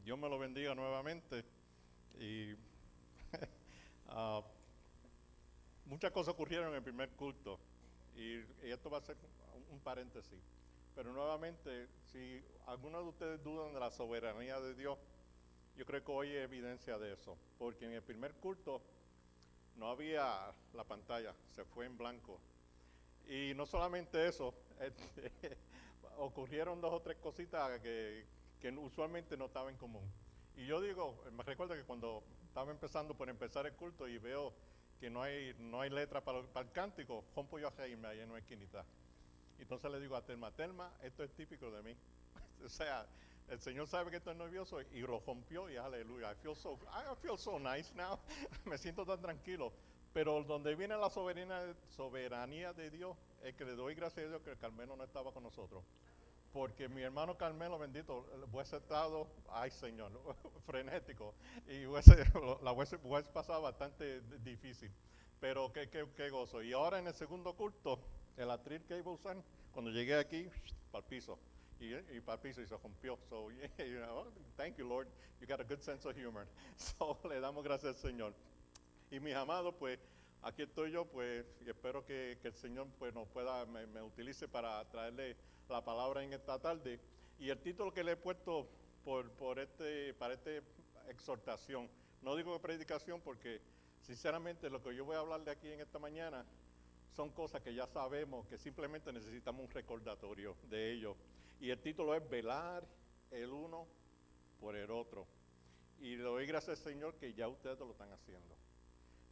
Dios me lo bendiga nuevamente. Y ah, muchas cosas ocurrieron en el primer culto. Y esto va a ser un paréntesis. Pero nuevamente, si alguno de ustedes dudan de la soberanía de Dios, yo creo que hoy hay evidencia de eso. Porque en el primer culto no había la pantalla, se fue en blanco. Y no solamente eso, ocurrieron dos o tres cositas que usualmente no estaban en común. Y yo digo, me recuerdo que cuando estaba empezando por empezar el culto y veo que no hay letra para el cántico, rompo yo a reírme ahí en una esquinita. Entonces le digo a Telma, esto es típico de mí. O sea, el Señor sabe que estoy nervioso y lo rompió y aleluya. I feel so nice now. Me siento tan tranquilo. Pero donde viene la soberanía de Dios es que le doy gracias a Dios que Carmelo no estaba con nosotros. Porque mi hermano Carmelo, bendito, hubiese estado, ay Señor, frenético. Y la hubiese pasado bastante difícil. Pero qué gozo. Y ahora en el segundo culto, el atril que iba a usar, cuando llegué aquí, para el piso. Y para el piso y se rompió. So, thank you, Lord. You got a good sense of humor. So, le damos gracias al Señor. Y mis amados, pues, aquí estoy yo, pues, y espero que el Señor, pues, me utilice para traerle la palabra en esta tarde. Y el título que le he puesto para esta exhortación, no digo predicación porque, sinceramente, lo que yo voy a hablar de aquí en esta mañana son cosas que ya sabemos, que simplemente necesitamos un recordatorio de ello. Y el título es Velar el uno por el otro. Y le doy gracias al Señor que ya ustedes lo están haciendo.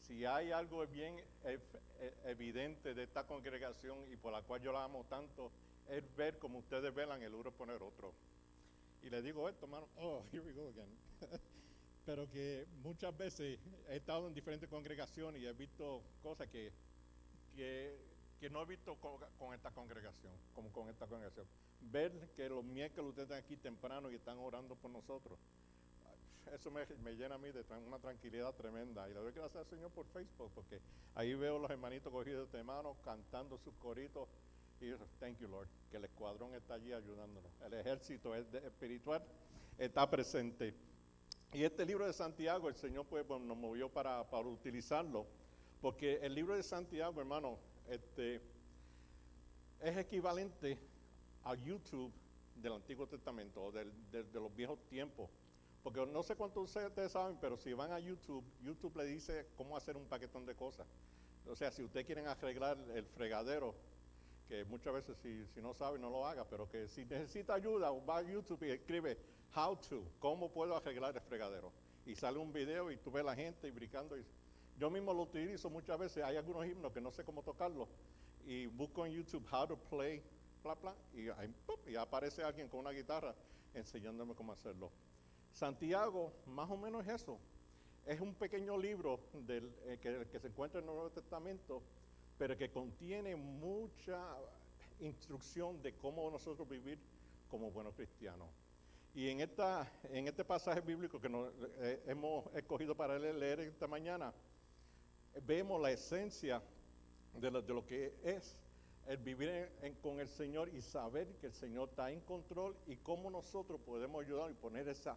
Si hay algo bien evidente de esta congregación y por la cual yo la amo tanto, es ver como ustedes velan el uno por el otro. Y le digo esto, hermano, here we go again. Pero que muchas veces he estado en diferentes congregaciones y he visto cosas que no he visto con esta congregación, como con esta congregación. Ver que los miércoles ustedes están aquí temprano y están orando por nosotros. Eso me llena a mí de una tranquilidad tremenda. Y le doy gracias al Señor por Facebook, porque ahí veo los hermanitos cogidos de mano, cantando sus coritos. Y thank you, Lord, que el escuadrón está allí ayudándonos. El ejército espiritual está presente. Y este libro de Santiago, el Señor pues nos movió para utilizarlo. Porque el libro de Santiago, hermano, es equivalente a YouTube del Antiguo Testamento, o de los viejos tiempos. Porque no sé cuántos ustedes saben, pero si van a YouTube, YouTube le dice cómo hacer un paquetón de cosas. O sea, si ustedes quieren arreglar el fregadero, que muchas veces si no sabe no lo haga, pero que si necesita ayuda, va a YouTube y escribe how to, cómo puedo arreglar el fregadero. Y sale un video y tú ves a la gente y brincando. Yo mismo lo utilizo muchas veces, hay algunos himnos que no sé cómo tocarlos. Y busco en YouTube how to play, bla, bla, y aparece alguien con una guitarra enseñándome cómo hacerlo. Santiago, más o menos es eso. Es un pequeño libro que se encuentra en el Nuevo Testamento, pero que contiene mucha instrucción de cómo nosotros vivir como buenos cristianos. Y en este pasaje bíblico que hemos escogido para leer esta mañana, vemos la esencia de lo que es el vivir con el Señor y saber que el Señor está en control y cómo nosotros podemos ayudar y poner ese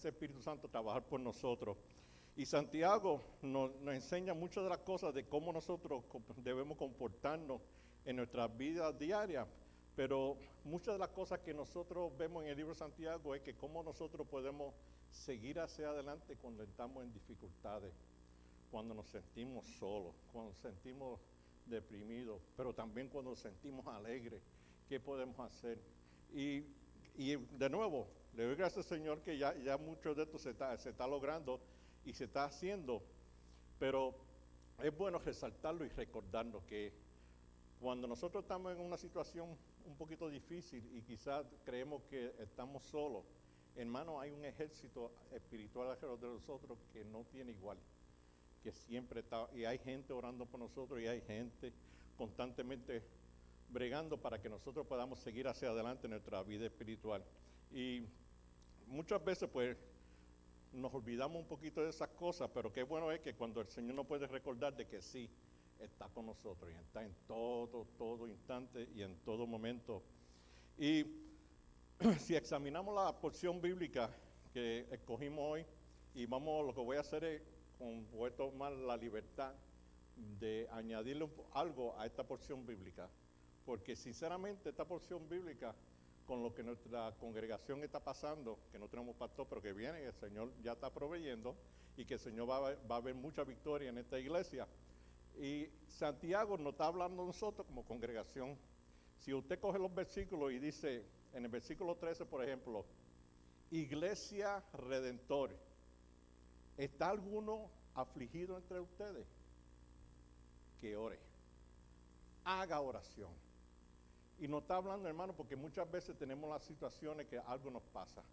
Espíritu Santo a trabajar por nosotros. Y Santiago nos enseña muchas de las cosas de cómo nosotros debemos comportarnos en nuestras vidas diarias, pero muchas de las cosas que nosotros vemos en el libro de Santiago es que cómo nosotros podemos seguir hacia adelante cuando estamos en dificultades, cuando nos sentimos solos, cuando nos sentimos deprimidos, pero también cuando nos sentimos alegres, qué podemos hacer. Y de nuevo, le doy gracias al Señor que ya mucho de esto se está logrando y se está haciendo, pero es bueno resaltarlo y recordarnos que cuando nosotros estamos en una situación un poquito difícil y quizás creemos que estamos solos, hermano, hay un ejército espiritual alrededor de nosotros que no tiene igual, que siempre está, y hay gente orando por nosotros y hay gente constantemente bregando para que nosotros podamos seguir hacia adelante en nuestra vida espiritual. Y muchas veces pues nos olvidamos un poquito de esas cosas, pero qué bueno es que cuando el Señor nos puede recordar de que sí, está con nosotros y está en todo instante y en todo momento. Y si examinamos la porción bíblica que escogimos hoy, y lo que voy a hacer es, voy a tomar la libertad de añadirle algo a esta porción bíblica, porque sinceramente esta porción bíblica, con lo que nuestra congregación está pasando, que no tenemos pastor, pero que viene, el Señor ya está proveyendo, y que el Señor va a haber mucha victoria en esta iglesia. Y Santiago nos está hablando a nosotros como congregación. Si usted coge los versículos y dice, en el versículo 13, por ejemplo, Iglesia Redentor, ¿está alguno afligido entre ustedes? Que ore, haga oración. Y nos está hablando, hermano, porque muchas veces tenemos las situaciones que algo nos pasa.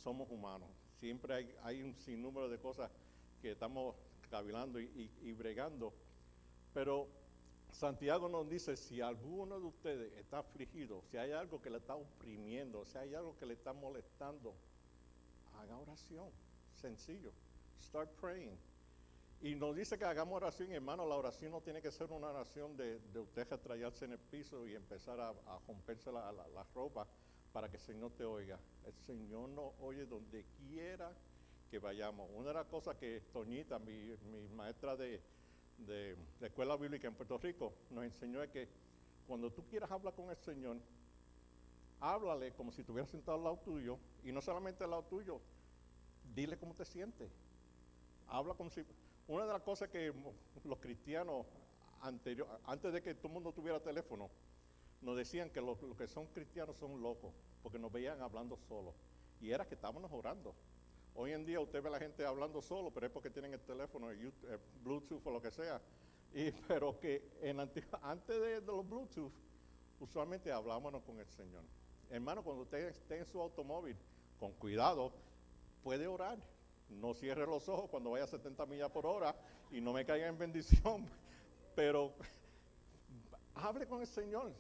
Somos humanos. Siempre hay un sinnúmero de cosas que estamos cavilando y bregando. Pero Santiago nos dice, si alguno de ustedes está afligido, si hay algo que le está oprimiendo, si hay algo que le está molestando, haga oración. Sencillo. Start praying. Y nos dice que hagamos oración, hermano. La oración no tiene que ser una oración de usted retrayarse en el piso y empezar a romperse la ropa para que el Señor te oiga. El Señor nos oye donde quiera que vayamos. Una de las cosas que Toñita, mi maestra de escuela bíblica en Puerto Rico, nos enseñó es que cuando tú quieras hablar con el Señor, háblale como si estuvieras sentado al lado tuyo, y no solamente al lado tuyo, dile cómo te sientes. Habla como si... Una de las cosas que los cristianos antes de que todo el mundo tuviera teléfono, nos decían que los que son cristianos son locos, porque nos veían hablando solos, y era que estábamos orando. Hoy en día usted ve a la gente hablando solo, pero es porque tienen el teléfono, el Bluetooth o lo que sea. Pero que antes de los Bluetooth, usualmente hablábamos con el Señor. Hermano, cuando usted esté en su automóvil, con cuidado, puede orar. No cierre los ojos cuando vaya a 70 millas por hora y no me caiga en bendición. Pero hable con el Señor.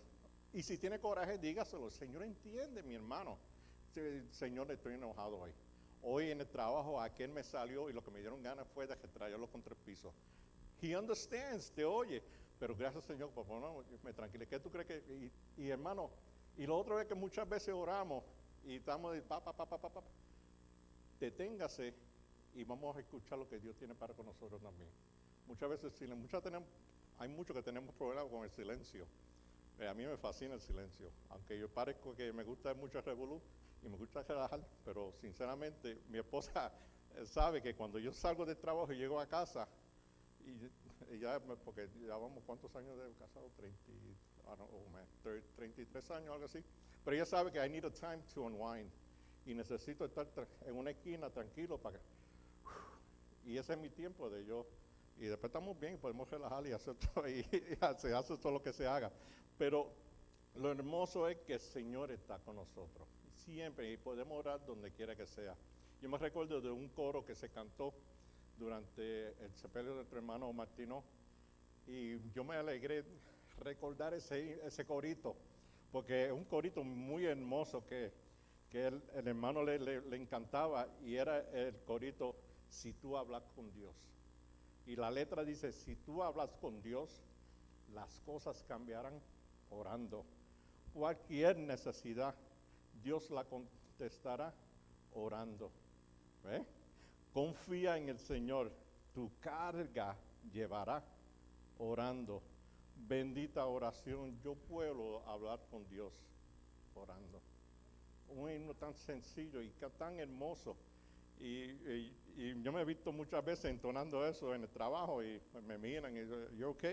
Y si tiene coraje, dígaselo. El Señor entiende, mi hermano. Señor, estoy enojado hoy. Hoy en el trabajo aquel me salió y lo que me dieron ganas fue de traerlo contra el piso. He understands, te oye. Pero gracias, Señor, papá, no, me tranquilé. ¿Qué tú crees que...? Y hermano, y lo otro es que muchas veces oramos y estamos de deténgase y vamos a escuchar lo que Dios tiene para con nosotros también. Muchas veces, hay muchos que tenemos problemas con el silencio. A mí me fascina el silencio, aunque yo parezco que me gusta mucho el revolú y me gusta relajar, pero sinceramente mi esposa sabe que cuando yo salgo del trabajo y llego a casa, y ya, porque ya vamos, ¿cuántos años de casado? 33 años, algo así. Pero ella sabe que I need a time to unwind y necesito estar en una esquina tranquilo para que... Y ese es mi tiempo de yo. Y después estamos bien, podemos relajar y hacer todo, y se hace todo lo que se haga. Pero lo hermoso es que el Señor está con nosotros, siempre, y podemos orar donde quiera que sea. Yo me recuerdo de un coro que se cantó durante el sepelio de nuestro hermano Martino, y yo me alegré recordar ese corito, porque es un corito muy hermoso que el hermano le encantaba, y era el corito, si tú hablas con Dios. Y la letra dice, si tú hablas con Dios, las cosas cambiarán orando. Cualquier necesidad, Dios la contestará orando. ¿Ve? Confía en el Señor, tu carga llevará orando. Bendita oración, yo puedo hablar con Dios orando. Un himno tan sencillo y tan hermoso. Y yo me he visto muchas veces entonando eso en el trabajo y me miran y yo, ¿ok?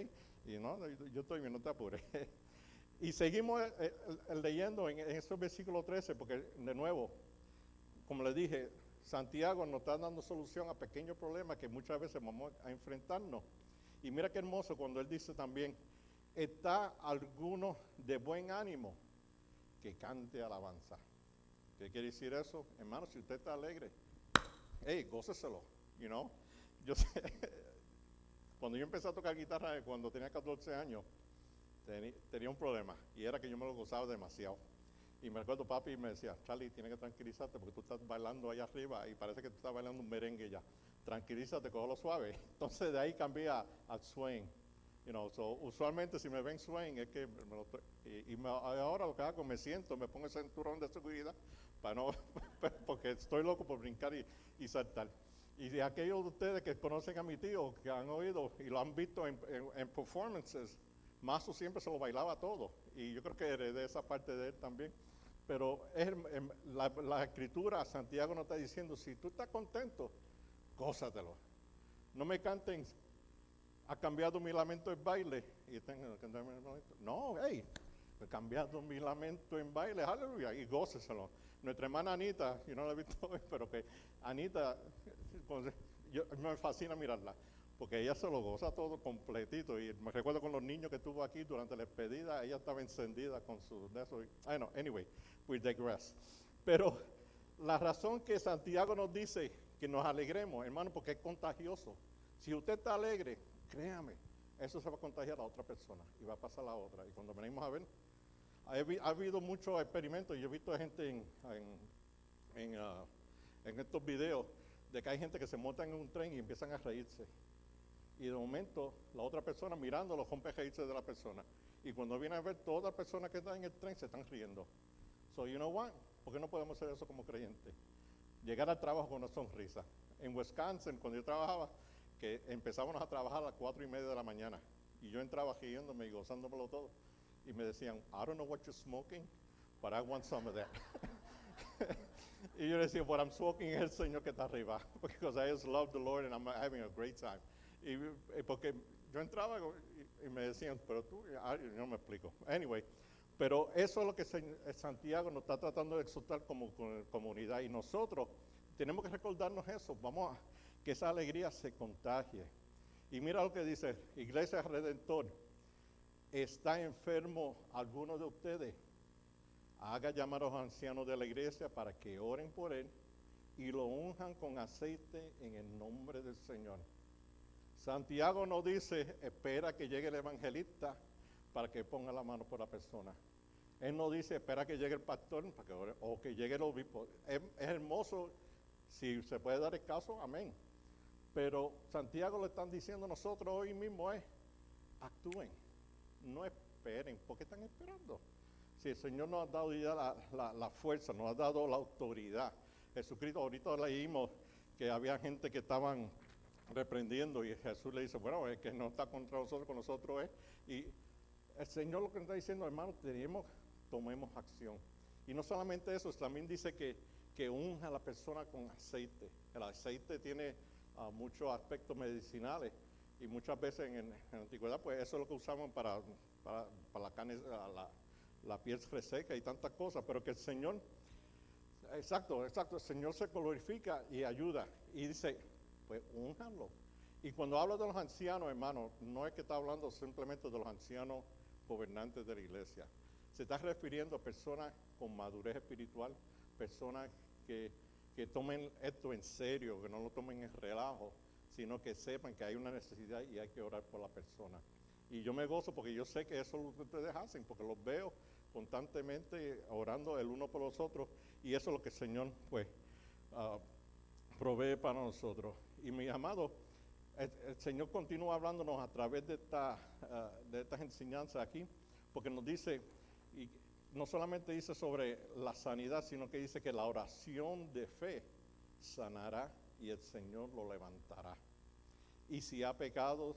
Y no, yo estoy bien, no te apures. Y seguimos leyendo en esos versículos 13, porque de nuevo, como les dije, Santiago nos está dando solución a pequeños problemas que muchas veces vamos a enfrentarnos. Y mira qué hermoso cuando él dice también, está alguno de buen ánimo que cante alabanza. ¿Qué quiere decir eso? Hermano, si usted está alegre, hey, góceselo, you know. Yo sé, cuando yo empecé a tocar guitarra, cuando tenía 14 años, tenía un problema, y era que yo me lo gozaba demasiado. Y me recuerdo, papi me decía, Charlie, tienes que tranquilizarte porque tú estás bailando allá arriba y parece que tú estás bailando un merengue ya. Tranquilízate, cógelo suave. Entonces de ahí cambié al swing. So, usualmente si me ven swing es que ahora lo que hago, me siento, me pongo el cinturón de seguridad para no, porque estoy loco por brincar y saltar. Y de aquellos de ustedes que conocen a mi tío, que han oído y lo han visto en performances, Mazo siempre se lo bailaba todo. Y yo creo que heredé esa parte de él también. Pero la escritura, Santiago nos está diciendo, si tú estás contento, gózatelo. No me canten, ha cambiado mi lamento en baile. No, hey, he cambiado mi lamento en baile, aleluya, y góceselo. Nuestra hermana Anita, yo no la he visto hoy, pero que Anita, me fascina mirarla, porque ella se lo goza todo completito. Y me recuerdo con los niños que tuvo aquí durante la despedida, ella estaba encendida con su de eso. Anyway, we digress. Pero la razón que Santiago nos dice que nos alegremos, hermano, porque es contagioso. Si usted está alegre, créame, eso se va a contagiar a otra persona y va a pasar a la otra. Y cuando venimos a ver, ha habido muchos experimentos. Yo he visto gente en estos videos de que hay gente que se monta en un tren y empiezan a reírse. Y de momento, la otra persona mirándolo rompe a reírse de la persona. Y cuando viene a ver, todas las personas que están en el tren se están riendo. So, you know what? ¿Por qué no podemos hacer eso como creyentes? Llegar al trabajo con una sonrisa. En Wisconsin, cuando yo trabajaba, que empezábamos a trabajar a las 4:30 de la mañana. Y yo entraba riéndome y gozándomelo todo. Y me decían, I don't know what you're smoking, but I want some of that. Y yo decía, what I'm smoking es el Señor que está arriba. Because I just love the Lord and I'm having a great time. Y porque yo entraba y me decían, pero tú, yo no me explico. Anyway, pero eso es lo que Santiago nos está tratando de exhortar como comunidad. Y nosotros tenemos que recordarnos eso. Vamos a que esa alegría se contagie. Y mira lo que dice, Iglesia Redentor, ¿está enfermo alguno de ustedes? Haga llamar a los ancianos de la iglesia para que oren por él y lo unjan con aceite en el nombre del Señor. Santiago no dice, espera que llegue el evangelista para que ponga la mano por la persona. Él no dice, espera que llegue el pastor para que ore, o que llegue el obispo. Es hermoso, si se puede dar el caso, amén. Pero Santiago le están diciendo a nosotros hoy mismo actúen, no esperen. ¿Por qué están esperando? Si el Señor nos ha dado ya la fuerza, nos ha dado la autoridad. Jesucristo, ahorita leímos que había gente que estaban reprendiendo y Jesús le dice, bueno, el que no está contra nosotros, con nosotros es. Y el Señor lo que está diciendo, hermano, tomemos acción. Y no solamente eso, también dice que unja a la persona con aceite. El aceite tiene muchos aspectos medicinales y muchas veces en la antigüedad, pues eso es lo que usaban para la carne, la piel reseca y tantas cosas, pero que el Señor, exacto, el Señor se glorifica y ayuda. Y dice, pues únjanlo. Y cuando habla de los ancianos, hermano, no es que está hablando simplemente de los ancianos gobernantes de la iglesia. Se está refiriendo a personas con madurez espiritual, personas que tomen esto en serio, que no lo tomen en relajo, sino que sepan que hay una necesidad y hay que orar por la persona. Y yo me gozo porque yo sé que eso es lo que ustedes hacen, porque los veo constantemente orando el uno por los otros, y eso es lo que el Señor pues provee para nosotros. Y mis amados, el Señor continúa hablándonos a través de estas enseñanzas aquí, porque nos dice, y no solamente dice sobre la sanidad, sino que dice que la oración de fe sanará y el Señor lo levantará. Y si ha pecado,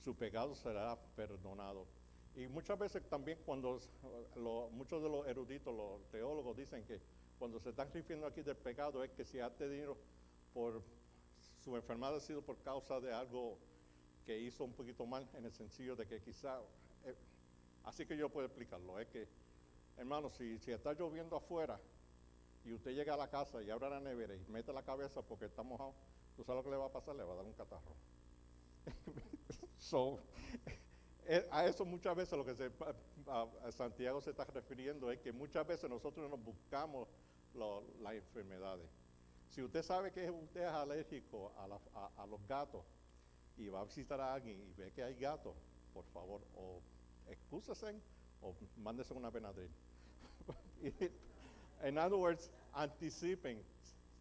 su pecado será perdonado. Y muchas veces también cuando muchos de los eruditos, los teólogos dicen que cuando se están refiriendo aquí del pecado es que si ha tenido su enfermedad ha sido por causa de algo que hizo un poquito mal, en el sentido de que quizá, así que yo puedo explicarlo, es que, hermano, si está lloviendo afuera y usted llega a la casa y abre la nevera y mete la cabeza porque está mojado, ¿tú sabes lo que le va a pasar? Le va a dar un catarro. A eso muchas veces lo que Santiago se está refiriendo es que muchas veces nosotros nos buscamos las enfermedades. Si usted sabe que usted es alérgico a los gatos y va a visitar a alguien y ve que hay gatos, por favor, o excúsese o mándese una Benadryl. En other words, anticipen,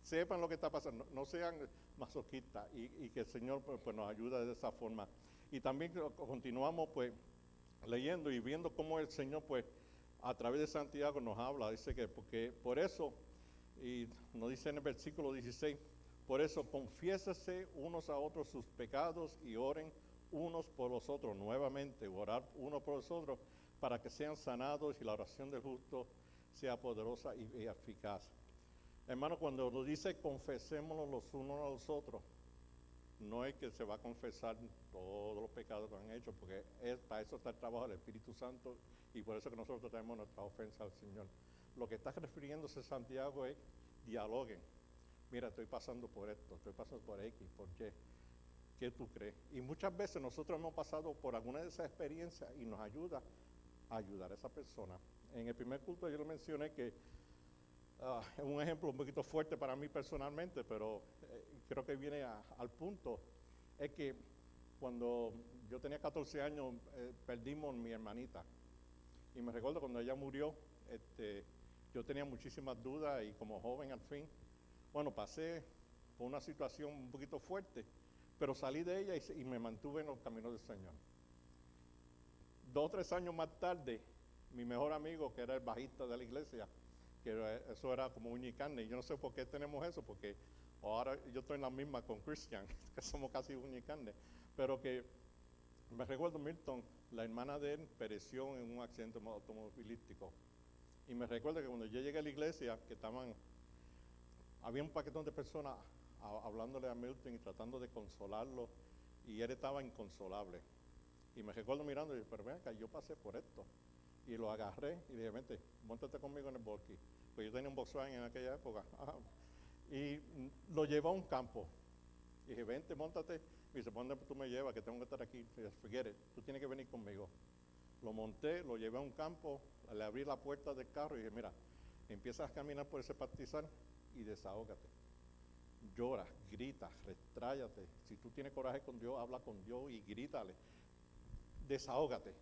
sepan lo que está pasando, no sean masoquistas y que el Señor pues, nos ayude de esa forma. Y también continuamos pues leyendo y viendo cómo el Señor pues a través de Santiago nos habla. Dice que porque por eso, y nos dice en el versículo 16, por eso confiésese unos a otros sus pecados y oren unos por los otros, nuevamente orar unos por los otros para que sean sanados y la oración del justo sea poderosa y eficaz. Hermano, cuando nos dice confesémonos los unos a los otros, no es que se va a confesar todos los pecados que han hecho, porque para eso está el trabajo del Espíritu Santo y por eso que nosotros tenemos nuestra ofensa al Señor. Lo que está refiriéndose Santiago es dialoguen. Mira, estoy pasando por esto, estoy pasando por X, por Y. ¿Qué tú crees? Y muchas veces nosotros hemos pasado por alguna de esas experiencias y nos ayuda a ayudar a esa persona. En el primer culto yo le mencioné que es un ejemplo un poquito fuerte para mí personalmente, pero creo que viene al punto. Es que cuando yo tenía 14 años perdimos a mi hermanita. Y me recuerdo cuando ella murió, yo tenía muchísimas dudas y como joven al fin, bueno, pasé por una situación un poquito fuerte, pero salí de ella y me mantuve en los caminos del Señor. 2 o 3 años más tarde, mi mejor amigo, que era el bajista de la iglesia, que eso era como uña y carne, y yo no sé por qué tenemos eso, porque ahora yo estoy en la misma con Christian, que somos casi uña y carne, pero que me recuerdo Milton, la hermana de él pereció en un accidente automovilístico, y me recuerdo que cuando yo llegué a la iglesia, que había un paquetón de personas hablándole a Milton y tratando de consolarlo, y él estaba inconsolable. Y me recuerdo mirando y dije, pero ven acá, yo pasé por esto. Y lo agarré y dije, vente, móntate conmigo en el volky. Pues yo tenía un Volkswagen en aquella época. Y lo llevé a un campo. Y dije, vente, móntate. Y dice, ¿dónde tú me llevas? Que tengo que estar aquí. Y dije, forget it, tú tienes que venir conmigo. Lo monté, lo llevé a un campo, le abrí la puerta del carro y dije, mira, empiezas a caminar por ese pastizal y desahógate. Llora, grita, restráyate. Si tú tienes coraje con Dios, habla con Dios y grítale. Desahógate.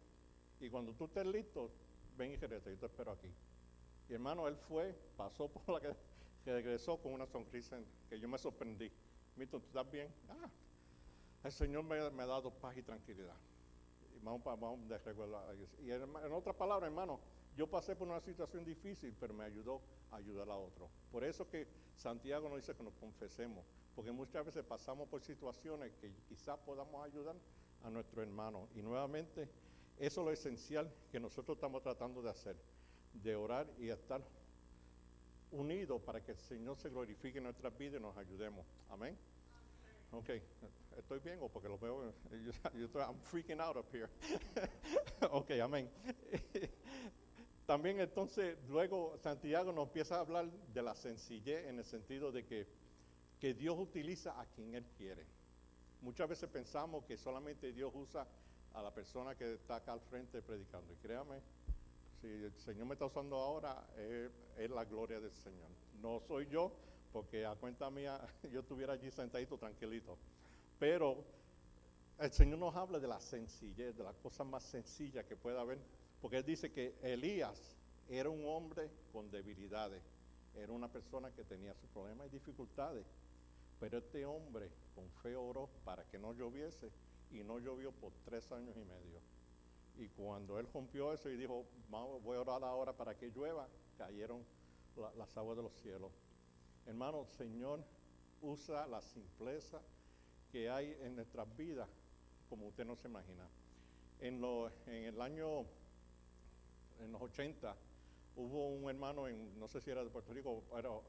Y cuando tú estés listo, ven y regresa, yo te espero aquí. Y hermano, él pasó por la que regresó con una sonrisa que yo me sorprendí. Milton, ¿tú estás bien? El Señor me ha dado paz y tranquilidad. Y vamos de recuerdo. Y en otras palabras, hermano, yo pasé por una situación difícil, pero me ayudó a ayudar a otro. Por eso que Santiago nos dice que nos confesemos, porque muchas veces pasamos por situaciones que quizás podamos ayudar a nuestro hermano. Y nuevamente, eso es lo esencial que nosotros estamos tratando de hacer, de orar y estar unidos para que el Señor se glorifique en nuestras vidas y nos ayudemos. Amén. Ok, ¿estoy bien o porque lo veo? I'm freaking out up here. Ok, amén. También entonces, luego Santiago nos empieza a hablar de la sencillez en el sentido de que Dios utiliza a quien Él quiere. Muchas veces pensamos que solamente Dios usa a la persona que está acá al frente predicando. Y créame, si el Señor me está usando ahora, es la gloria del Señor. No soy yo, porque a cuenta mía yo estuviera allí sentadito tranquilito. Pero el Señor nos habla de la sencillez, de las cosas más sencillas que pueda haber. Porque Él dice que Elías era un hombre con debilidades. Era una persona que tenía sus problemas y dificultades. Pero este hombre con fe oró para que no lloviese y no llovió por 3 años y medio. Y cuando él rompió eso y dijo, voy a orar ahora para que llueva, cayeron las aguas de los cielos. Hermano, Señor usa la simpleza que hay en nuestras vidas como usted no se imagina. En los 80 hubo un hermano, no sé si era de Puerto Rico, pero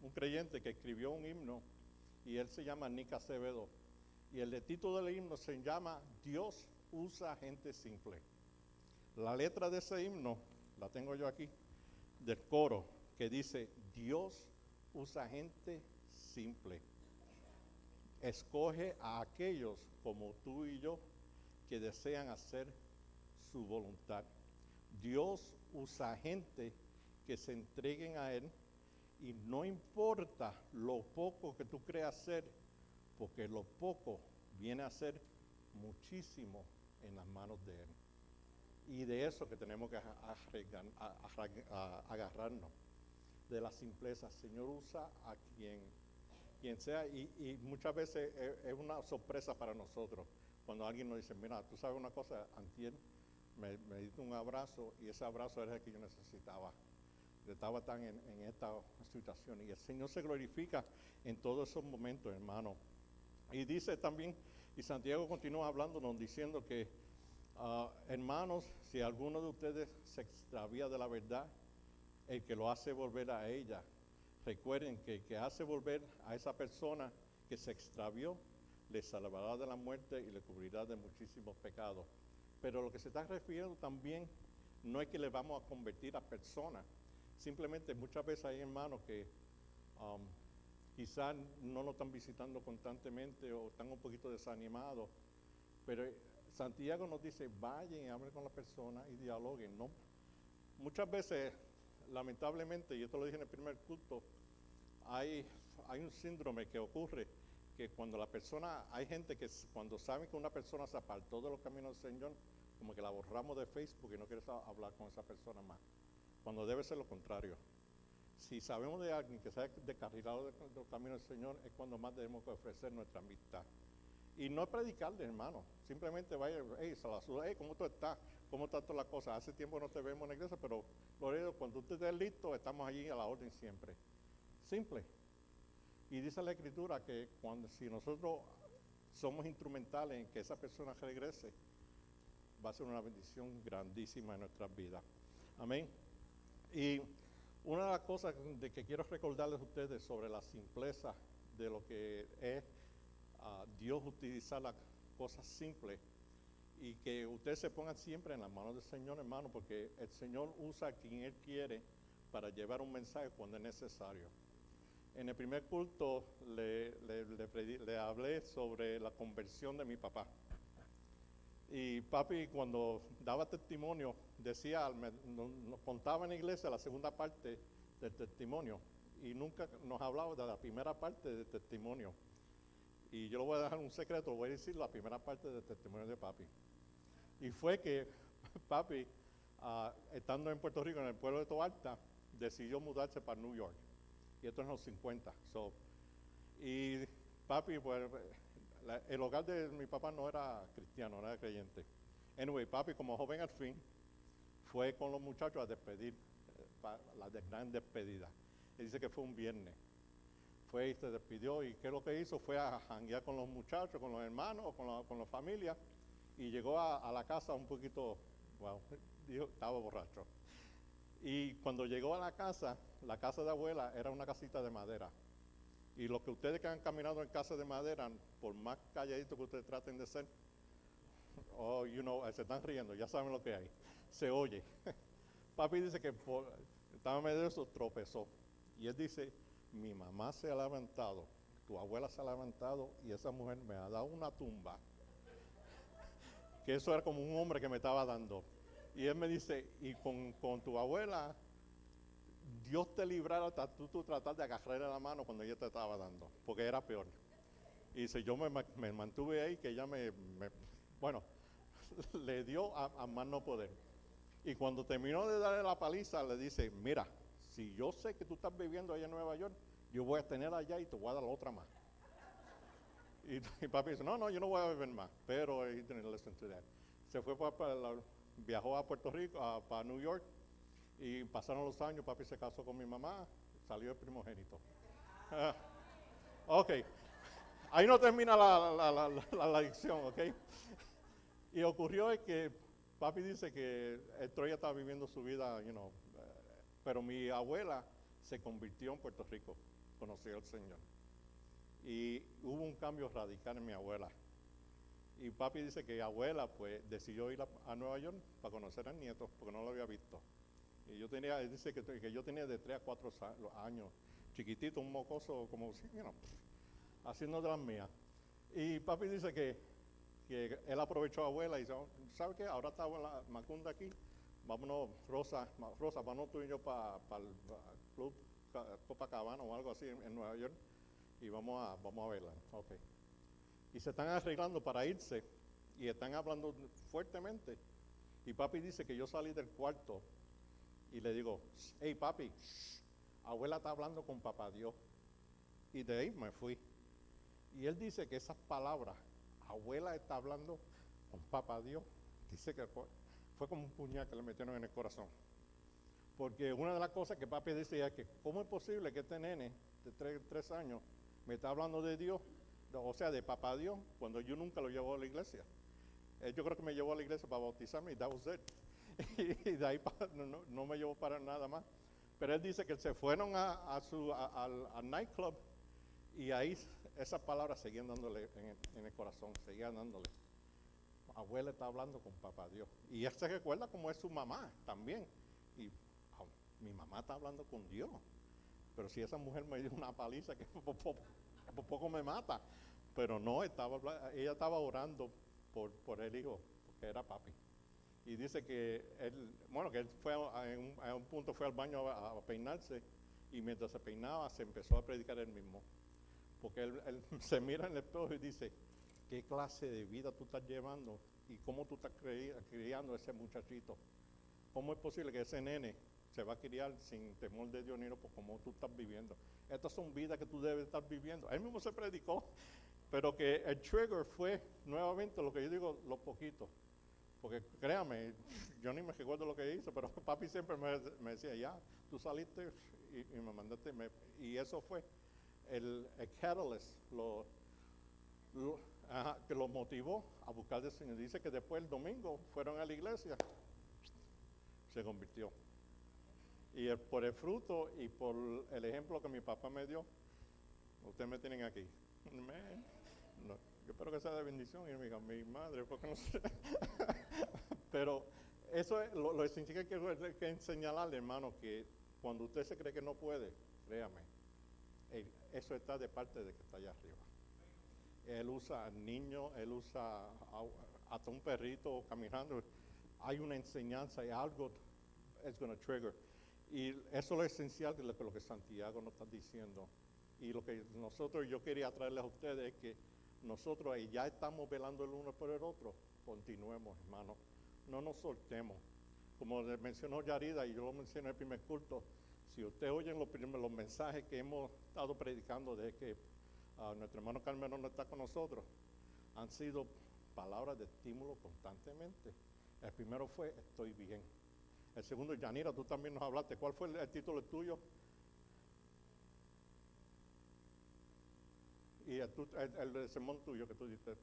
un creyente que escribió un himno y él se llama Nick Acevedo. Y el título del himno se llama Dios usa gente simple. La letra de ese himno, la tengo yo aquí, del coro, que dice, Dios usa gente simple. Escoge a aquellos como tú y yo que desean hacer su voluntad. Dios usa gente que se entreguen a Él y no importa lo poco que tú creas ser, porque lo poco viene a ser muchísimo en las manos de Él. Y de eso que tenemos que agarrarnos, de la simpleza. Señor usa a quien sea, y muchas veces es una sorpresa para nosotros, cuando alguien nos dice, mira, tú sabes una cosa, antier me diste un abrazo y ese abrazo era el que yo necesitaba. Estaba tan en esta situación y el Señor se glorifica en todos esos momentos, hermano. Y dice también, y Santiago continúa hablándonos diciendo que, hermanos, si alguno de ustedes se extravía de la verdad, el que lo hace volver a ella, recuerden que el que hace volver a esa persona que se extravió, le salvará de la muerte y le cubrirá de muchísimos pecados. Pero lo que se está refiriendo también no es que le vamos a convertir a personas. Simplemente muchas veces hay hermanos que quizás no nos están visitando constantemente o están un poquito desanimados. Pero Santiago nos dice, vayan y hablen con la persona y dialoguen, ¿no? Muchas veces, lamentablemente, y esto lo dije en el primer culto, hay un síndrome que ocurre, que cuando la persona, hay gente que cuando saben que una persona se apartó de los caminos del Señor, como que la borramos de Facebook y no quieres hablar con esa persona más, cuando debe ser lo contrario. Si sabemos de alguien que se ha descarrilado de los caminos del Señor, es cuando más debemos ofrecer nuestra amistad. Y no es predicarle, hermano, simplemente vaya, hey, se la suda, hey, ¿cómo tú estás? ¿Cómo está toda la cosa? Hace tiempo no te vemos en la iglesia, pero cuando usted esté listo, estamos allí a la orden siempre. Simple. Y dice la Escritura que si nosotros somos instrumentales en que esa persona regrese, va a ser una bendición grandísima en nuestras vidas. Amén. Y una de las cosas de que quiero recordarles a ustedes sobre la simpleza de lo que es Dios utilizar las cosas simples y que ustedes se pongan siempre en las manos del Señor, hermano, porque el Señor usa a quien Él quiere para llevar un mensaje cuando es necesario. En el primer culto le hablé sobre la conversión de mi papá. Y papi, cuando daba testimonio, nos contaba en la iglesia la segunda parte del testimonio y nunca nos hablaba de la primera parte del testimonio. Y yo le voy a dejar un secreto, voy a decir la primera parte del testimonio de papi. Y fue que papi, estando en Puerto Rico, en el pueblo de Toalta, decidió mudarse para New York. Y esto es en los 50. Y papi, pues, el hogar de mi papá no era cristiano, no era creyente. Anyway, papi, como joven al fin, fue con los muchachos a despedir, la gran despedida. Él dice que fue un viernes. Fue y se despidió, y ¿qué lo que hizo? Fue a janguear con los muchachos, con los hermanos, con la familia, y llegó a la casa un poquito, dijo, estaba borracho. Y cuando llegó a la casa de abuela era una casita de madera. Y los que ustedes que han caminado en casas de madera, por más calladitos que ustedes traten de ser, se están riendo, ya saben lo que hay. Se oye. Papi dice que estaba medio de eso, tropezó. Y él dice, mi mamá se ha levantado, tu abuela se ha levantado y esa mujer me ha dado una tumba. Que eso era como un hombre que me estaba dando. Y él me dice, y con tu abuela, Dios te librara hasta tú tratar de agarrarle la mano cuando ella te estaba dando, porque era peor. Y dice, yo me mantuve ahí, que ella le dio a más no poder. Y cuando terminó de darle la paliza, le dice, mira, si yo sé que tú estás viviendo allá en Nueva York, yo voy a tener allá y te voy a dar otra más. Y papi dice, no, yo no voy a beber más, pero he didn't listen to that. Se fue viajó a Puerto Rico, para New York, y pasaron los años, papi se casó con mi mamá, salió el primogénito. Ok, ahí no termina la lección, ok. Y ocurrió que papi dice que el Troya estaba viviendo su vida, pero mi abuela se convirtió en Puerto Rico, conoció al Señor. Y hubo un cambio radical en mi abuela. Y papi dice que abuela pues decidió ir a Nueva York para conocer al nieto, porque no lo había visto. Y dice que yo tenía de 3 a 4 años, chiquitito, un mocoso, como haciendo de las mías. Y papi dice que él aprovechó a abuela y dice, ¿sabe qué? Ahora está la Macunda aquí, vámonos, Rosa, vámonos tú y yo para el club Copacabana o algo así en Nueva York, y vamos a verla. Okay. Y se están arreglando para irse y están hablando fuertemente. Y papi dice que yo salí del cuarto y le digo, hey papi, abuela está hablando con papá Dios. Y de ahí me fui. Y él dice que esas palabras abuela está hablando con papá Dios. Dice que fue como un puñal que le metieron en el corazón. Porque una de las cosas que papi decía es que ¿cómo es posible que este nene de 3 años me está hablando de Dios, o sea, de papá Dios, cuando yo nunca lo llevo a la iglesia? Yo creo que me llevó a la iglesia para bautizarme y that was it. Y de ahí no me llevó para nada más. Pero él dice que se fueron al nightclub y ahí esas palabras seguían dándole en el corazón, seguían dándole. Abuela está hablando con papá Dios. Y él se recuerda cómo es su mamá también. Y mi mamá está hablando con Dios. Pero si esa mujer me dio una paliza que por poco me mata. Pero no, ella estaba orando por el hijo, porque era papi. Y dice que él fue a un punto fue al baño a peinarse, y mientras se peinaba se empezó a predicar él mismo. Porque él se mira en el espejo y dice, ¿qué clase de vida tú estás llevando? ¿Y cómo tú estás criando a ese muchachito? ¿Cómo es posible que ese nene se va a criar sin temor de Dios ni no, por cómo tú estás viviendo? Estas son vidas que tú debes estar viviendo. Él mismo se predicó, pero que el trigger fue nuevamente lo que yo digo, lo poquito. Porque créame, yo ni me recuerdo lo que hice, pero papi siempre me decía, ya, tú saliste y me mandaste, y eso fue el catalyst, que lo motivó a buscar del Señor. Dice que después el domingo fueron a la iglesia, se convirtió. Y por el fruto y por el ejemplo que mi papá me dio, ustedes me tienen aquí. No, yo espero que sea de bendición, y mi madre, porque no sé. Pero eso es lo esencial que hay que señalarle, hermano, que cuando usted se cree que no puede, créame, eso está de parte de que está allá arriba. Él usa al niño, él usa hasta un perrito caminando. Hay una enseñanza y algo es going to trigger. Y eso es lo esencial de lo que Santiago nos está diciendo. Y lo que yo quería traerles a ustedes es que nosotros ahí ya estamos velando el uno por el otro. Continuemos, hermano. No nos soltemos. Como mencionó Yarida, y yo lo mencioné en el primer culto, si ustedes oyen los mensajes que hemos estado predicando desde que nuestro hermano Carmelo no está con nosotros, han sido palabras de estímulo constantemente. El primero fue, estoy bien. El segundo, Yanira, tú también nos hablaste. ¿Cuál fue el título tuyo? Y el sermón tuyo que tú diste.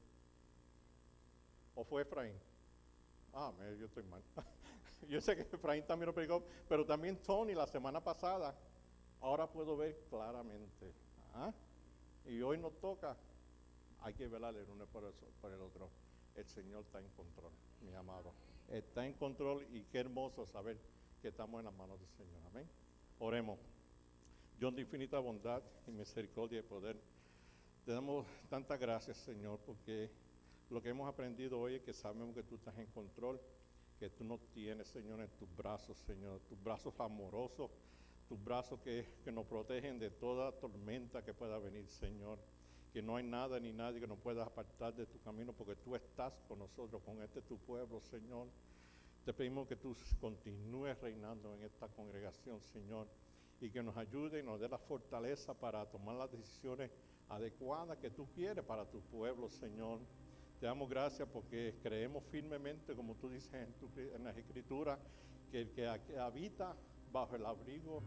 ¿O fue Efraín? Yo estoy mal. Yo sé que Efraín también lo predicó, pero también Tony la semana pasada. Ahora puedo ver claramente. Y hoy nos toca, hay que velar el uno por el otro. El Señor está en control, mis amados. Está en control, y qué hermoso saber que estamos en las manos del Señor. Amén. Oremos. Dios de infinita bondad y misericordia y poder, te damos tantas gracias, Señor, porque lo que hemos aprendido hoy es que sabemos que tú estás en control, que tú nos tienes, Señor, en tus brazos, Señor, tus brazos amorosos, tus brazos que nos protegen de toda tormenta que pueda venir, Señor. Que no hay nada ni nadie que nos pueda apartar de tu camino, porque tú estás con nosotros, con tu pueblo, Señor. Te pedimos que tú continúes reinando en esta congregación, Señor, y que nos ayude y nos dé la fortaleza para tomar las decisiones adecuadas que tú quieres para tu pueblo, Señor. Te damos gracias porque creemos firmemente, como tú dices en las Escrituras, que el que habita bajo el abrigo,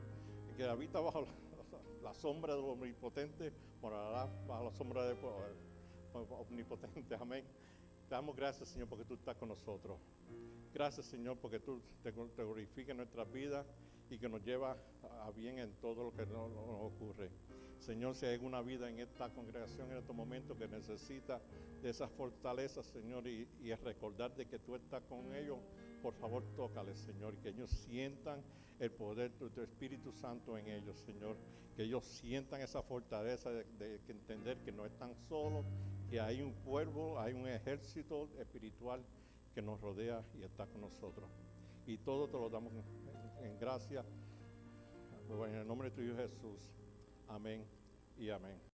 el que habita bajo la sombra del Omnipotente, morará bajo la sombra del Omnipotente. Amén. Te damos gracias, Señor, porque tú estás con nosotros. Gracias, Señor, porque tú te glorificas en nuestras vidas y que nos lleva a bien en todo lo que nos ocurre. Señor, si hay alguna vida en esta congregación en estos momentos que necesita de esas fortalezas, Señor, y recordar de que tú estás con ellos, por favor, tócales, Señor, que ellos sientan el poder de tu Espíritu Santo en ellos, Señor, que ellos sientan esa fortaleza de entender que no están solos, que hay un pueblo, hay un ejército espiritual que nos rodea y está con nosotros. Y todo te lo damos en gracia, en el nombre de tu Hijo Jesús. Amén y amén.